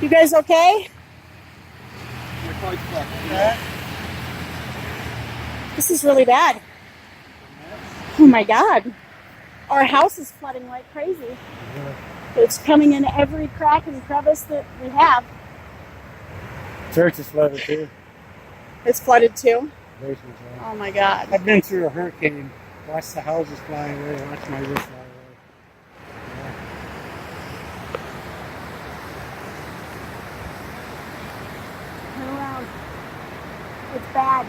You guys okay? This is really bad. Oh my God. Our house is flooding like crazy. It's coming in every crack and crevice that we have. Church is flooded too. It's flooded too. Basement's flooded. Oh my God. I've been through a hurricane. Watched the houses fly away. Watched my roof fly away. Turn around. It's bad.